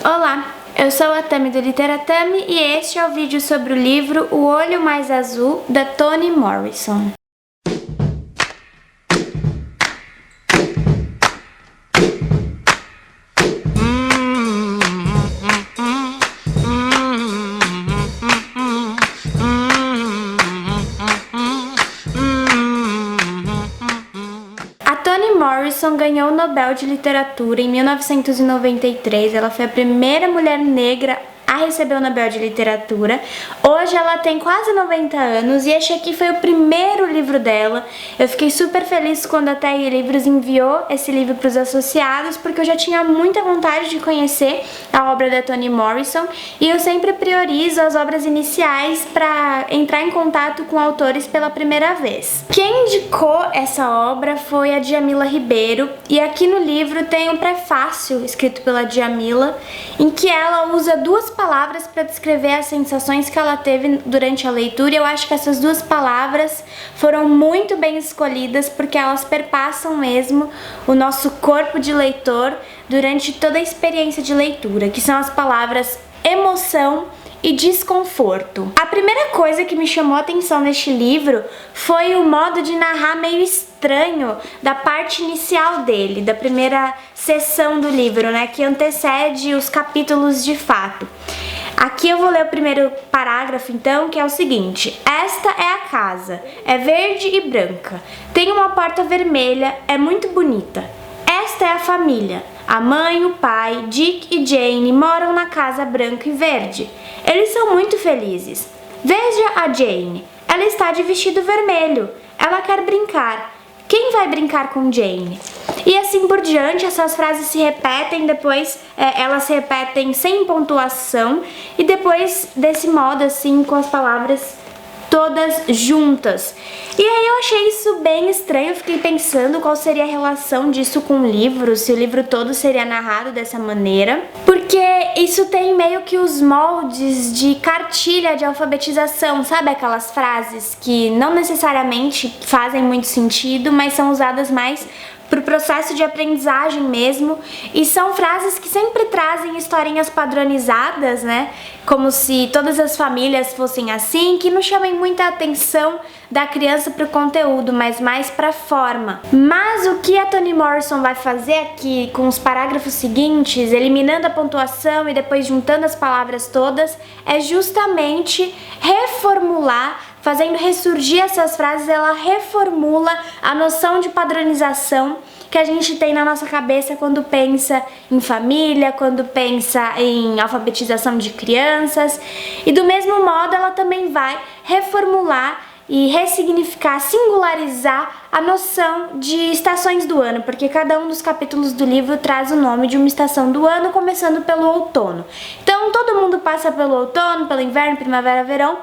Olá, eu sou a Tami do Literatami e este é o vídeo sobre o livro O Olho Mais Azul, da Toni Morrison. Toni Morrison ganhou o Nobel de Literatura em 1993. Ela foi a primeira mulher negra a receber o Nobel de Literatura. Hoje ela tem quase 90 anos e este aqui foi o primeiro livro dela. Eu fiquei super feliz quando a TR Livros enviou esse livro para os associados, porque eu já tinha muita vontade de conhecer a obra da Toni Morrison e eu sempre priorizo as obras iniciais para entrar em contato com autores pela primeira vez. Quem indicou essa obra foi a Djamila Ribeiro, e aqui no livro tem um prefácio escrito pela Djamila, em que ela usa duas palavras para descrever as sensações que ela teve durante a leitura, e eu acho que essas duas palavras foram muito bem escolhidas porque elas perpassam mesmo o nosso corpo de leitor durante toda a experiência de leitura, que são as palavras emoção e desconforto. A primeira coisa que me chamou a atenção neste livro foi o modo de narrar meio estranho da parte inicial dele, da primeira seção do livro, né, que antecede os capítulos de fato. Aqui eu vou ler o primeiro parágrafo então, que é o seguinte: esta é a casa, é verde e branca, tem uma porta vermelha, é muito bonita. Esta é a família. A mãe, o pai, Dick e Jane moram na casa branca e verde. Eles são muito felizes. Veja a Jane. Ela está de vestido vermelho. Ela quer brincar. Quem vai brincar com Jane? E assim por diante, essas frases se repetem, depois elas se repetem sem pontuação e depois desse modo assim, com as palavras todas juntas. E aí eu achei isso bem estranho, eu fiquei pensando qual seria a relação disso com o livro, se o livro todo seria narrado dessa maneira, porque isso tem meio que os moldes de cartilha de alfabetização, sabe aquelas frases que não necessariamente fazem muito sentido, mas são usadas mais para o processo de aprendizagem mesmo, e são frases que sempre trazem historinhas padronizadas, né? Como se todas as famílias fossem assim, que não chamem muita atenção da criança para o conteúdo, mas mais para a forma. Mas o que a Toni Morrison vai fazer aqui com os parágrafos seguintes, eliminando a pontuação e depois juntando as palavras todas, é justamente reformular. Fazendo ressurgir essas frases, ela reformula a noção de padronização que a gente tem na nossa cabeça quando pensa em família, quando pensa em alfabetização de crianças. E do mesmo modo, ela também vai reformular e ressignificar, singularizar a noção de estações do ano, porque cada um dos capítulos do livro traz o nome de uma estação do ano, começando pelo outono. Então, todo mundo passa pelo outono, pelo inverno, primavera, verão,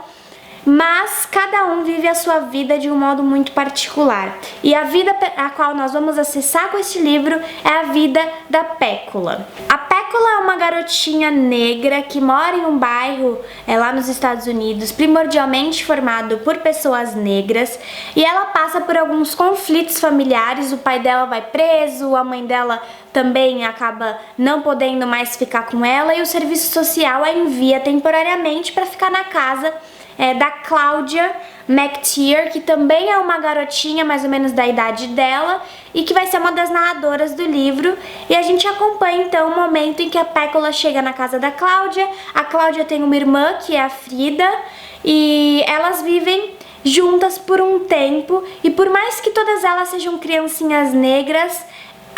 mas cada um vive a sua vida de um modo muito particular. E a vida a qual nós vamos acessar com este livro é a vida da Pécula. A Pécula é uma garotinha negra que mora em um bairro lá nos Estados Unidos, primordialmente formado por pessoas negras, e ela passa por alguns conflitos familiares. O pai dela vai preso, a mãe dela também acaba não podendo mais ficar com ela, e o serviço social a envia temporariamente para ficar na casa da Claudia McTeer, que também é uma garotinha mais ou menos da idade dela e que vai ser uma das narradoras do livro. E a gente acompanha então o momento em que a Pécula chega na casa da Cláudia. A Cláudia tem uma irmã, que é a Frida, e elas vivem juntas por um tempo, e por mais que todas elas sejam criancinhas negras,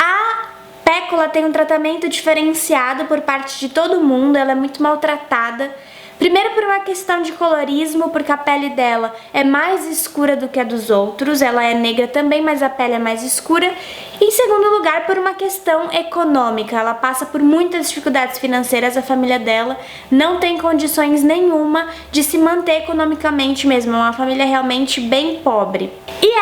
a Pécula tem um tratamento diferenciado por parte de todo mundo. Ela é muito maltratada. Primeiro por uma questão de colorismo, porque a pele dela é mais escura do que a dos outros, ela é negra também, mas a pele é mais escura. E em segundo lugar, por uma questão econômica, ela passa por muitas dificuldades financeiras, a família dela não tem condições nenhuma de se manter economicamente mesmo, é uma família realmente bem pobre. E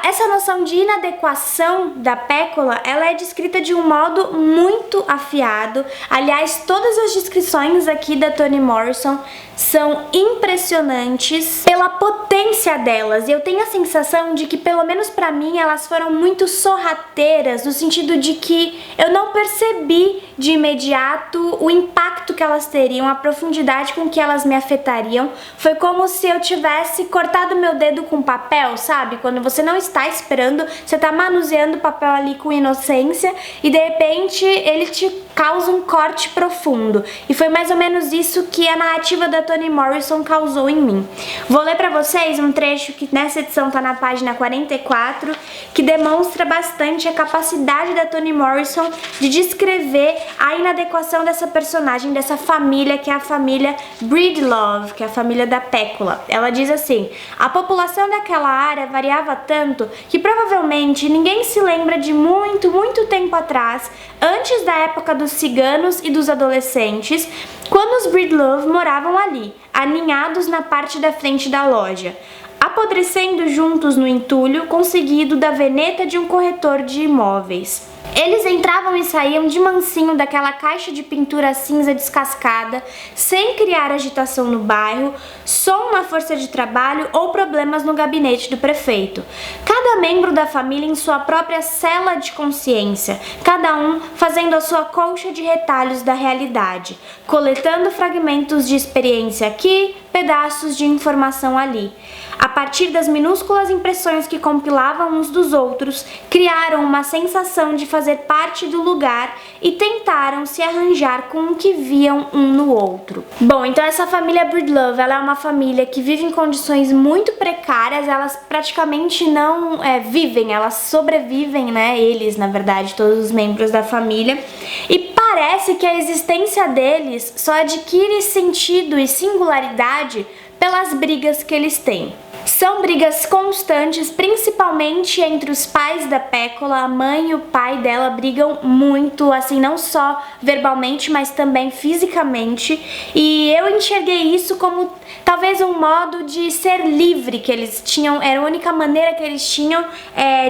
essa noção de inadequação da Pécula, ela é descrita de um modo muito afiado. Aliás, todas as descrições aqui da Toni Morrison Morrison são impressionantes pela potência delas. E eu tenho a sensação de que, pelo menos pra mim, elas foram muito sorrateiras, no sentido de que eu não percebi de imediato o impacto que elas teriam, a profundidade com que elas me afetariam. Foi como se eu tivesse cortado meu dedo com papel, sabe? Quando você não está esperando, você tá manuseando o papel ali com inocência e de repente ele te causa um corte profundo. E foi mais ou menos isso que a narrativa da Toni Morrison causou em mim. Vou ler pra vocês um trecho que nessa edição tá na página 44, que demonstra bastante a capacidade da Toni Morrison de descrever a inadequação dessa personagem, dessa família, que é a família Breedlove, que é a família da Pécula. Ela diz assim: a população daquela área variava tanto que provavelmente ninguém se lembra de muito tempo atrás, antes da época dos ciganos e dos adolescentes, quando os Breedlove moravam ali, aninhados na parte da frente da loja, apodrecendo juntos no entulho conseguido da veneta de um corretor de imóveis. Eles entravam e saíam de mansinho daquela caixa de pintura cinza descascada, sem criar agitação no bairro, som na força de trabalho ou problemas no gabinete do prefeito. Cada membro da família em sua própria cela de consciência, cada um fazendo a sua colcha de retalhos da realidade, coletando fragmentos de experiência aqui, pedaços de informação ali. A partir das minúsculas impressões que compilavam uns dos outros, criaram uma sensação de fazer parte do lugar e tentaram se arranjar com o que viam um no outro. Bom, então essa família Breedlove, ela é uma família que vive em condições muito precárias, elas praticamente não vivem, elas sobrevivem, né? Eles, na verdade, todos os membros da família. E parece que a existência deles só adquire sentido e singularidade pelas brigas que eles têm. São brigas constantes, principalmente entre os pais da Pécula. A mãe e o pai dela brigam muito, assim, não só verbalmente, mas também fisicamente. E eu enxerguei isso como talvez um modo de ser livre que eles tinham, era a única maneira que eles tinham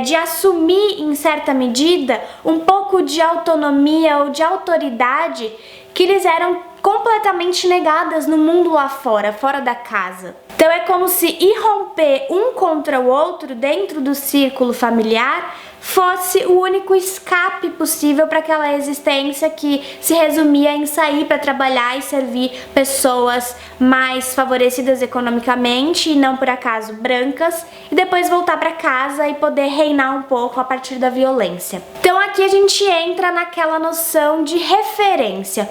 de assumir, em certa medida, um pouco de autonomia ou de autoridade que lhes eram completamente negadas no mundo lá fora, fora da casa. Então é como se irromper um contra o outro dentro do círculo familiar fosse o único escape possível para aquela existência que se resumia em sair para trabalhar e servir pessoas mais favorecidas economicamente e não por acaso brancas, e depois voltar para casa e poder reinar um pouco a partir da violência. Então aqui a gente entra naquela noção de referência.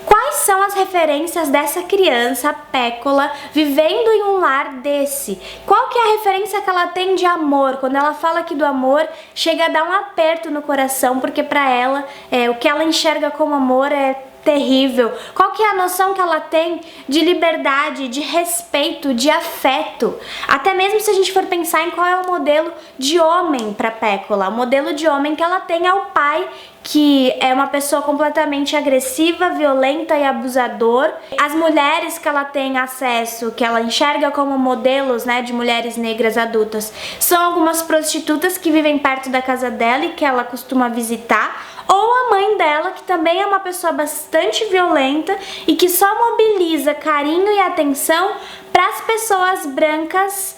Quais são as referências dessa criança, a Pécula, vivendo em um lar desse? Qual que é a referência que ela tem de amor? Quando ela fala aqui do amor, chega a dar um aperto no coração, porque para ela, o que ela enxerga como amor é terrível. Qual que é a noção que ela tem de liberdade, de respeito, de afeto? Até mesmo se a gente for pensar em qual é o modelo de homem para Pécula, o modelo de homem que ela tem é o pai, que é uma pessoa completamente agressiva, violenta e abusador. As mulheres que ela tem acesso, que ela enxerga como modelos, né, de mulheres negras adultas, são algumas prostitutas que vivem perto da casa dela e que ela costuma visitar, ou a mãe dela, que também é uma pessoa bastante violenta e que só mobiliza carinho e atenção para as pessoas brancas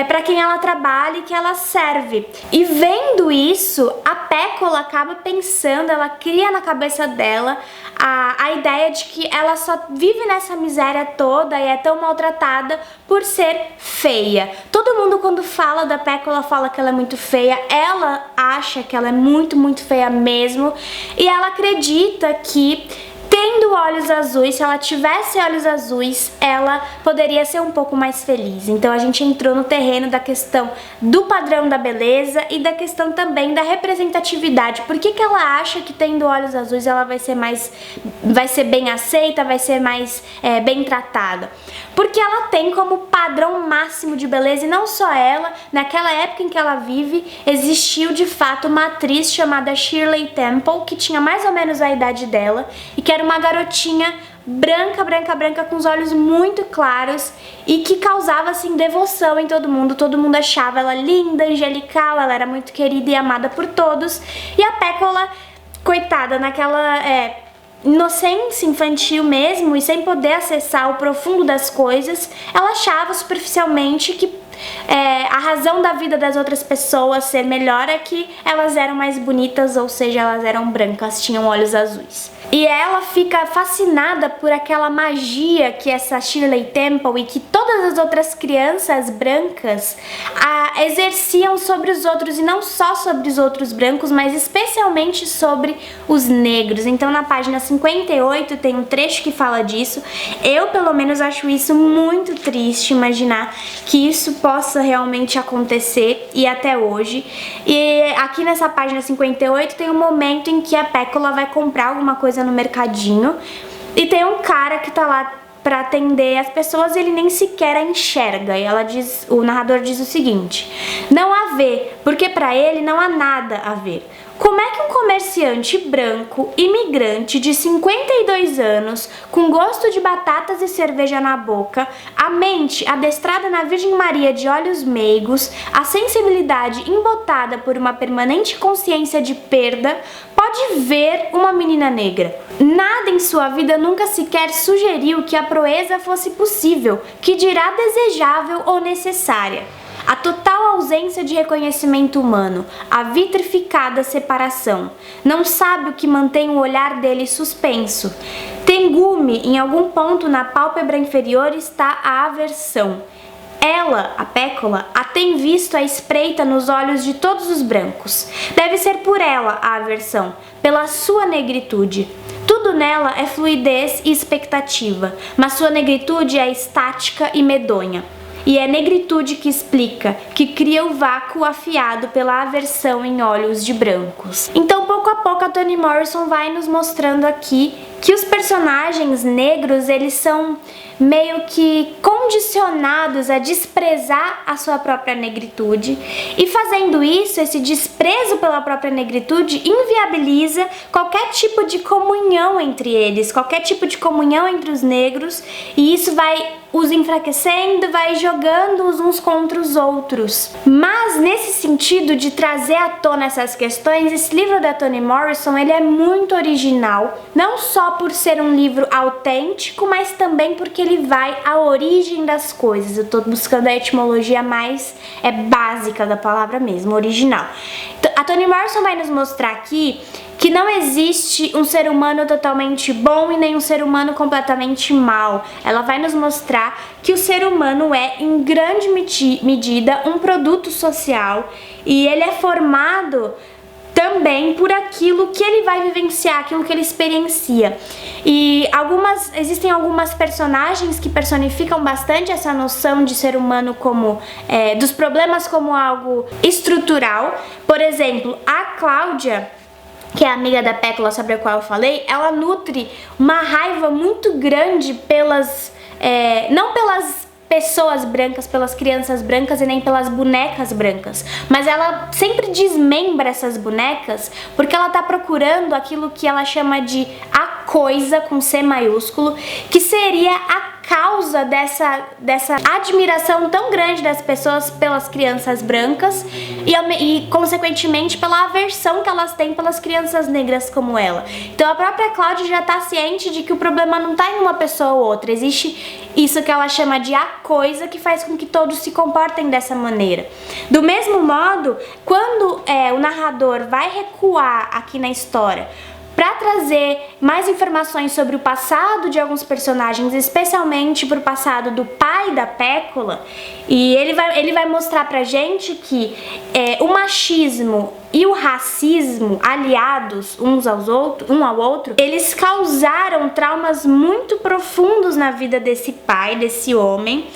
para quem ela trabalha e que ela serve. E vendo isso, a Pécula acaba pensando, ela cria na cabeça dela a ideia de que ela só vive nessa miséria toda e é tão maltratada por ser feia. Todo mundo, quando fala da Pécula, fala que ela é muito feia. Ela acha que ela é muito feia mesmo, e ela acredita que tendo olhos azuis, se ela tivesse olhos azuis, ela poderia ser um pouco mais feliz. Então a gente entrou no terreno da questão do padrão da beleza e da questão também da representatividade. Por que que ela acha que tendo olhos azuis ela vai ser bem aceita, vai ser mais bem tratada? Porque ela tem como padrão máximo de beleza, e não só ela, naquela época em que ela vive, existiu de fato uma atriz chamada Shirley Temple, que tinha mais ou menos a idade dela, e que era uma garotinha branca, com os olhos muito claros e que causava assim devoção em todo mundo achava ela linda, angelical, ela era muito querida e amada por todos. E a Pécula, coitada, naquela inocência infantil mesmo e sem poder acessar o profundo das coisas, ela achava superficialmente que a razão da vida das outras pessoas ser melhor é que elas eram mais bonitas, ou seja, elas eram brancas, tinham olhos azuis. E ela fica fascinada por aquela magia que essa Shirley Temple e que todas as outras crianças brancas exerciam sobre os outros, e não só sobre os outros brancos, mas especialmente sobre os negros. Então na página 58 tem um trecho que fala disso. Eu pelo menos acho isso muito triste, imaginar que isso possa realmente acontecer, e até hoje. E aqui nessa página 58 tem um momento em que a Pécola vai comprar alguma coisa no mercadinho e tem um cara que tá lá para atender as pessoas e ele nem sequer a enxerga. E o narrador diz o seguinte: não há ver, porque para ele não há nada a ver. Como é que um comerciante branco, imigrante de 52 anos, com gosto de batatas e cerveja na boca, a mente adestrada na Virgem Maria de olhos meigos, a sensibilidade embotada por uma permanente consciência de perda, pode ver uma menina negra? Nada em sua vida nunca sequer sugeriu que a proeza fosse possível, que dirá desejável ou necessária. A total ausência de reconhecimento humano, a vitrificada separação. Não sabe o que mantém o olhar dele suspenso. Tem gume, em algum ponto na pálpebra inferior está a aversão. Ela, a Pécola, a tem visto à espreita nos olhos de todos os brancos. Deve ser por ela a aversão, pela sua negritude. Tudo nela é fluidez e expectativa, mas sua negritude é estática e medonha. E é negritude que explica, que cria o vácuo afiado pela aversão em olhos de brancos. Então, pouco a pouco, a Toni Morrison vai nos mostrando aqui que os personagens negros, eles são meio que condicionados a desprezar a sua própria negritude, e fazendo isso, esse desprezo pela própria negritude inviabiliza qualquer tipo de comunhão entre eles, qualquer tipo de comunhão entre os negros, e isso vai os enfraquecendo, vai jogando-os uns contra os outros. Mas nesse sentido de trazer à tona essas questões, esse livro da Toni Morrison, ele é muito original, não só por ser um livro autêntico, mas também porque ele vai à origem das coisas. Eu tô buscando a etimologia mais básica da palavra mesmo, original. A Toni Morrison vai nos mostrar aqui que não existe um ser humano totalmente bom e nem um ser humano completamente mal. Ela vai nos mostrar que o ser humano é, em grande medida, um produto social, e ele é formado também por aquilo que ele vai vivenciar, aquilo que ele experiencia. E existem algumas personagens que personificam bastante essa noção de ser humano como dos problemas como algo estrutural. Por exemplo, a Cláudia, que é a amiga da Pécola sobre a qual eu falei, ela nutre uma raiva muito grande não pelas pessoas brancas, pelas crianças brancas e nem pelas bonecas brancas, mas ela sempre desmembra essas bonecas porque ela tá procurando aquilo que ela chama de a coisa, com C maiúsculo, que seria a causa dessa admiração tão grande das pessoas pelas crianças brancas e consequentemente pela aversão que elas têm pelas crianças negras como ela. Então a própria Cláudia já está ciente de que o problema não está em uma pessoa ou outra, existe isso que ela chama de a coisa que faz com que todos se comportem dessa maneira. Do mesmo modo, quando o narrador vai recuar aqui na história para trazer mais informações sobre o passado de alguns personagens, especialmente pro passado do pai da Pécola, e ele vai mostrar pra gente que o machismo e o racismo, aliados um ao outro, eles causaram traumas muito profundos na vida desse pai, desse homem,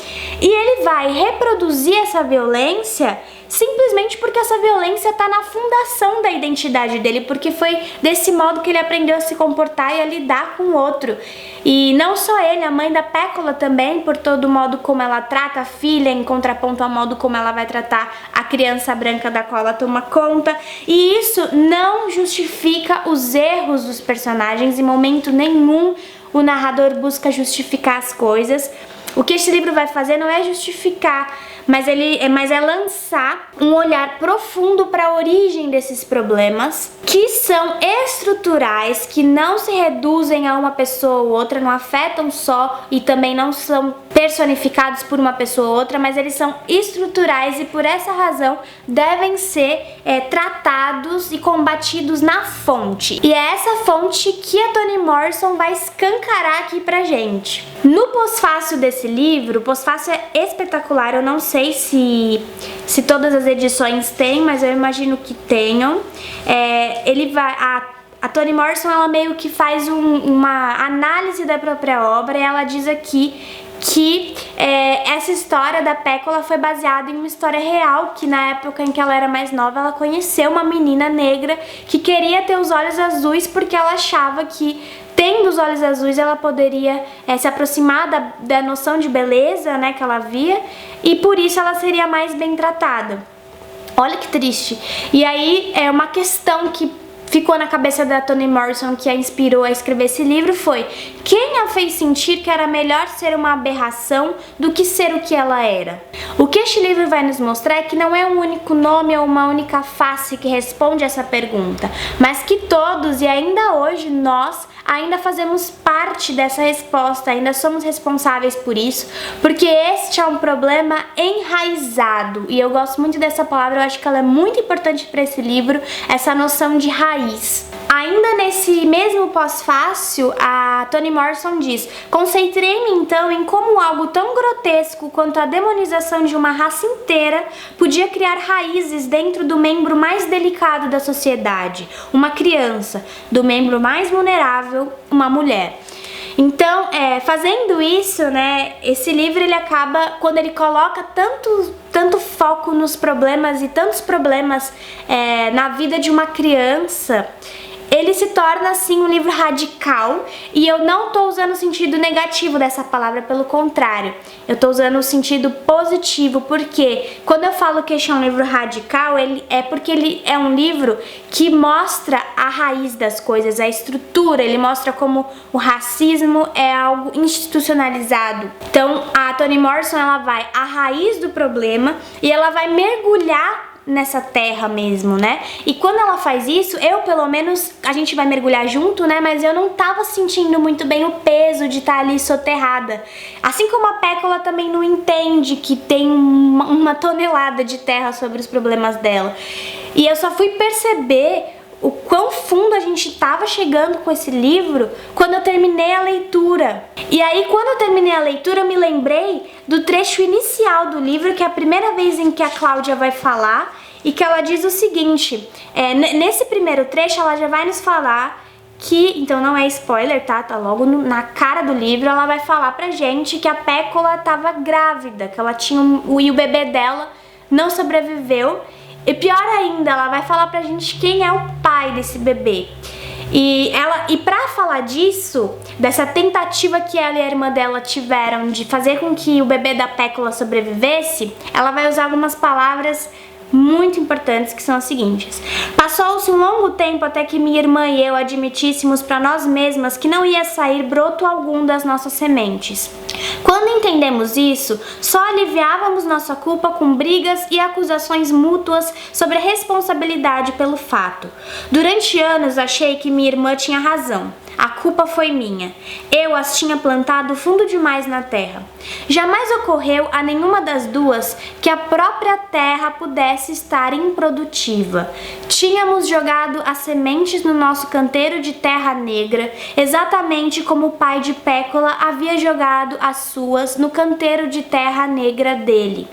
e ele vai reproduzir essa violência simplesmente porque essa violência está na fundação da identidade dele, porque foi desse modo que ele aprendeu a se comportar e a lidar com o outro. E não só ele, a mãe da Pécola também, por todo o modo como ela trata a filha, em contraponto ao modo como ela vai tratar a criança branca da qual ela toma conta. E isso não justifica os erros dos personagens, em momento nenhum o narrador busca justificar as coisas. O que esse livro vai fazer não é justificar, mas é lançar um olhar profundo para a origem desses problemas, que são estruturais, que não se reduzem a uma pessoa ou outra, não afetam só e também não são personificados por uma pessoa ou outra, mas eles são estruturais e por essa razão devem ser tratados e combatidos na fonte. E é essa fonte que a Toni Morrison vai escancarar aqui pra gente. No pós-fácio desse livro, o pós-fácio é espetacular, eu não sei se todas as edições têm, mas eu imagino que tenham. A Toni Morrison, ela meio que faz uma análise da própria obra, e ela diz aqui que essa história da Pécola foi baseada em uma história real, que na época em que ela era mais nova, ela conheceu uma menina negra que queria ter os olhos azuis porque ela achava que, tendo os olhos azuis, ela poderia se aproximar da noção de beleza, né, que ela via, e por isso ela seria mais bem tratada. Olha que triste. E aí, uma questão que ficou na cabeça da Toni Morrison, que a inspirou a escrever esse livro, foi: quem a fez sentir que era melhor ser uma aberração do que ser o que ela era? O que este livro vai nos mostrar é que não é um único nome ou uma única face que responde essa pergunta, mas que todos, e ainda hoje nós, ainda fazemos parte dessa resposta, ainda somos responsáveis por isso, porque este é um problema enraizado, e eu gosto muito dessa palavra, eu acho que ela é muito importante para esse livro, essa noção de raiz. Ainda nesse mesmo pós-fácil, a Toni Morrison diz: concentrei-me então em como algo tão grotesco quanto a demonização de uma raça inteira podia criar raízes dentro do membro mais delicado da sociedade, uma criança, do membro mais vulnerável, uma mulher. Então, fazendo isso, né, esse livro ele acaba, quando ele coloca tanto foco nos problemas e tantos problemas na vida de uma criança, ele se torna assim um livro radical, e eu não estou usando o sentido negativo dessa palavra, pelo contrário, eu estou usando o sentido positivo, porque quando eu falo que este é um livro radical, porque ele é um livro que mostra a raiz das coisas, a estrutura, ele mostra como o racismo é algo institucionalizado. Então a Toni Morrison, ela vai à raiz do problema e ela vai mergulhar nessa terra mesmo, né? E quando ela faz isso, eu pelo menos, a gente vai mergulhar junto, né? Mas eu não tava sentindo muito bem o peso de estar ali soterrada. Assim como a Pécola também não entende que tem uma tonelada de terra sobre os problemas dela. E eu só fui perceber o quão fundo a gente tava chegando com esse livro quando eu terminei a leitura. E aí, quando eu terminei a leitura, eu me lembrei do trecho inicial do livro, que é a primeira vez em que a Cláudia vai falar, e que ela diz o seguinte, nesse primeiro trecho ela já vai nos falar que, então não é spoiler, tá logo na cara do livro, ela vai falar pra gente que a Pécola tava grávida, que ela tinha e o bebê dela não sobreviveu. E pior ainda, ela vai falar pra gente quem é o pai desse bebê. E pra falar disso, dessa tentativa que ela e a irmã dela tiveram de fazer com que o bebê da Pécola sobrevivesse, ela vai usar algumas palavras muito importantes, que são as seguintes: passou-se um longo tempo até que minha irmã e eu admitíssemos para nós mesmas que não ia sair broto algum das nossas sementes. Quando entendemos isso, só aliviávamos nossa culpa com brigas e acusações mútuas sobre a responsabilidade pelo fato. Durante anos achei que minha irmã tinha razão. A culpa foi minha. Eu as tinha plantado fundo demais na terra. Jamais ocorreu a nenhuma das duas que a própria terra pudesse estar improdutiva. Tínhamos jogado as sementes no nosso canteiro de terra negra, exatamente como o pai de Pécola havia jogado as suas no canteiro de terra negra dele.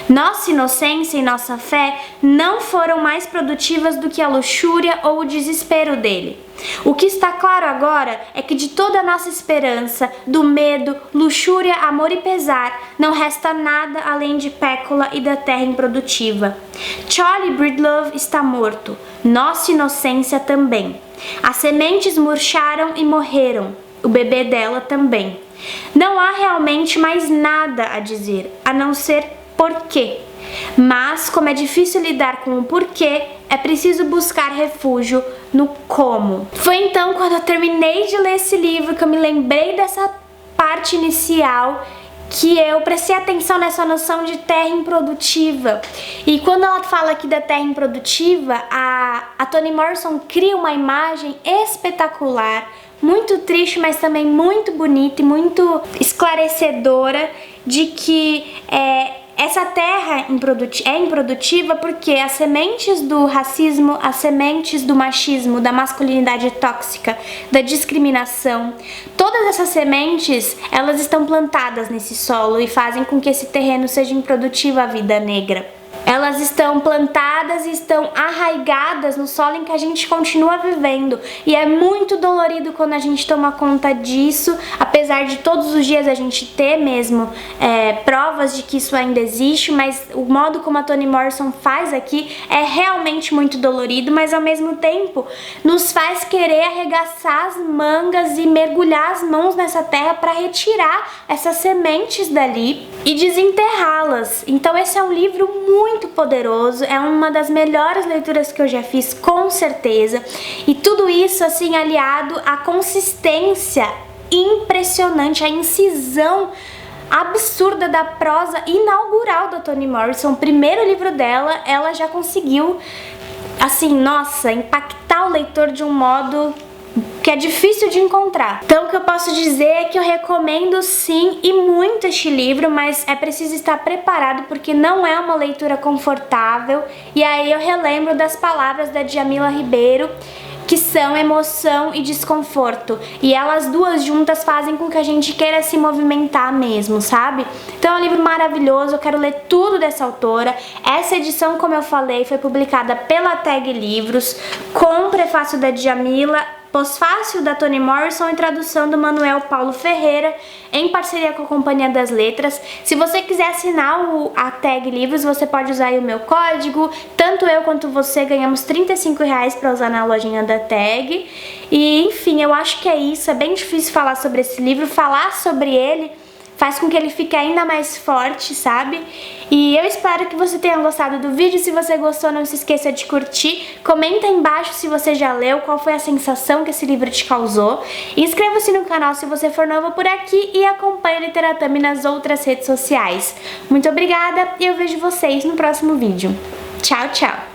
Nossa inocência e nossa fé não foram mais produtivas do que a luxúria ou o desespero dele. O que está claro agora é que de toda a nossa esperança, do medo, luxúria, amor e pesar, não resta nada além de Pécola e da terra improdutiva. Charlie Breedlove está morto, nossa inocência também. As sementes murcharam e morreram, o bebê dela também. Não há realmente mais nada a dizer, a não ser porquê. Mas, como é difícil lidar com o porquê, é preciso buscar refúgio no como. Foi então, quando eu terminei de ler esse livro, que eu me lembrei dessa parte inicial, que eu prestei atenção nessa noção de terra improdutiva. E quando ela fala aqui da terra improdutiva, a Toni Morrison cria uma imagem espetacular, muito triste, mas também muito bonita e muito esclarecedora de que essa terra é improdutiva porque as sementes do racismo, as sementes do machismo, da masculinidade tóxica, da discriminação, todas essas sementes, elas estão plantadas nesse solo e fazem com que esse terreno seja improdutivo à vida negra. Elas estão plantadas e estão arraigadas no solo em que a gente continua vivendo. E é muito dolorido quando a gente toma conta disso, apesar de todos os dias a gente ter mesmo provas de que isso ainda existe, mas o modo como a Toni Morrison faz aqui é realmente muito dolorido, mas ao mesmo tempo nos faz querer arregaçar as mangas e mergulhar as mãos nessa terra para retirar essas sementes dali e desenterrá-las. Então esse é um livro muito poderoso, é uma das melhores leituras que eu já fiz, com certeza. E tudo isso assim aliado à consistência impressionante, a incisão absurda da prosa inaugural da Toni Morrison. O primeiro livro dela, ela já conseguiu, assim, nossa, impactar o leitor de um modo que é difícil de encontrar. Então o que eu posso dizer é que eu recomendo sim e muito este livro, mas é preciso estar preparado porque não é uma leitura confortável. E aí eu relembro das palavras da Djamila Ribeiro, que são emoção e desconforto, e elas duas juntas fazem com que a gente queira se movimentar mesmo, sabe? Então é um livro maravilhoso, eu quero ler tudo dessa autora. Essa edição, como eu falei, foi publicada pela Tag Livros, com prefácio da Djamila, pós-fácil da Toni Morrison e tradução do Manuel Paulo Ferreira, em parceria com a Companhia das Letras. Se você quiser assinar a Tag Livros, você pode usar aí o meu código. Tanto eu quanto você ganhamos R$35 para usar na lojinha da Tag. E enfim, eu acho que é isso. É bem difícil falar sobre esse livro. Falar sobre ele faz com que ele fique ainda mais forte, sabe? E eu espero que você tenha gostado do vídeo. Se você gostou, não se esqueça de curtir. Comenta aí embaixo se você já leu, qual foi a sensação que esse livro te causou. Inscreva-se no canal se você for novo por aqui e acompanhe a Literatami nas outras redes sociais. Muito obrigada e eu vejo vocês no próximo vídeo. Tchau, tchau!